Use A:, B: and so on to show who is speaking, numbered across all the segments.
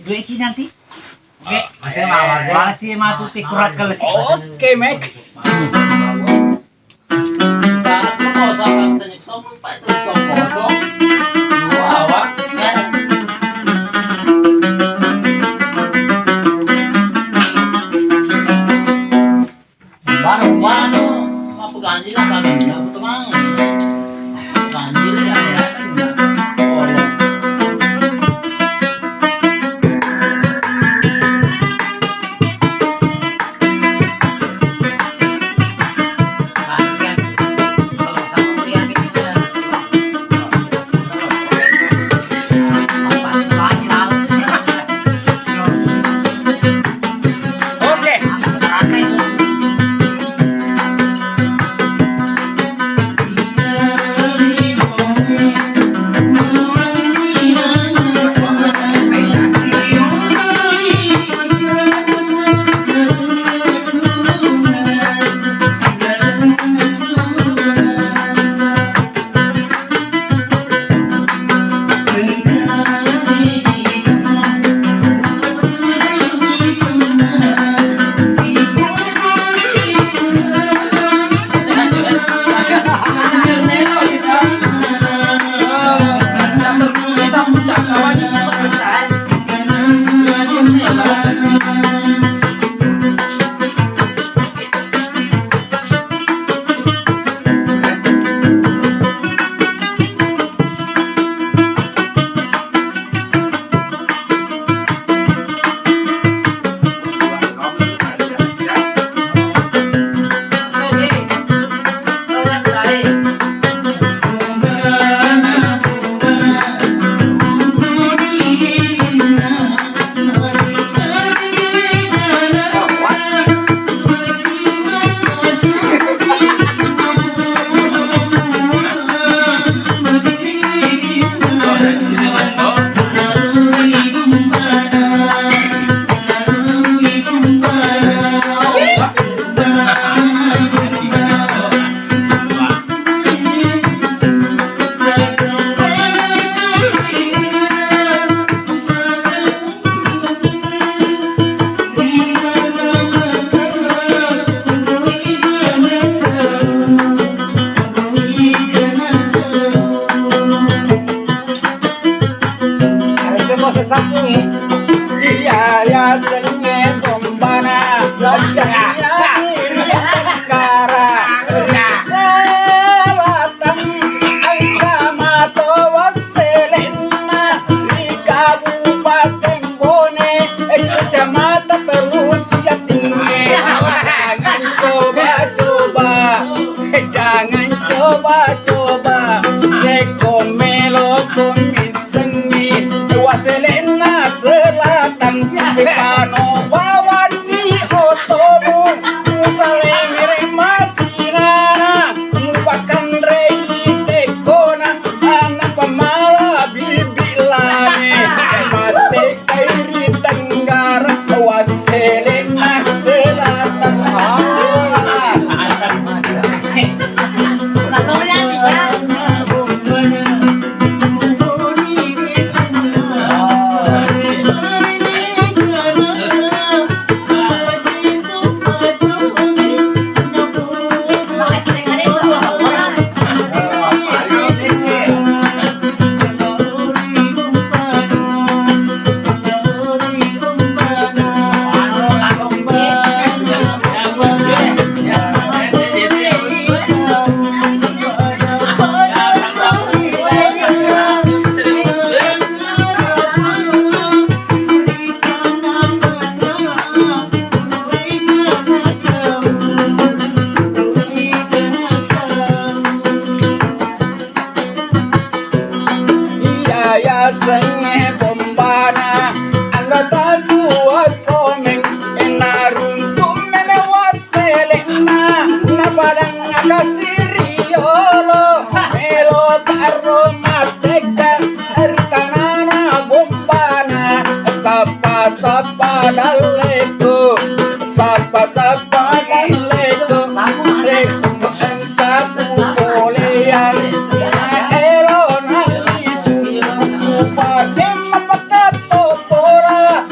A: Duit iki nanti.
B: Masih mawar deh.
A: Masih matuti kurat keles.
B: Oke, Mek. Jangan coba-coba rekomelo komisengi waselena selatan pano wawani otomu musalengre masinana mupakan rei tekona anak pamala bibilane mate kairi tenggara waselena selatan senge bombana anggota dua komeng enaruntum mene waselena na padang akasiriolo melo taro mateka ertanana bombana sapa daleku sapa daleku rekum entah kuliah elona pakai mapakato pora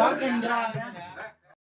A: Gordindra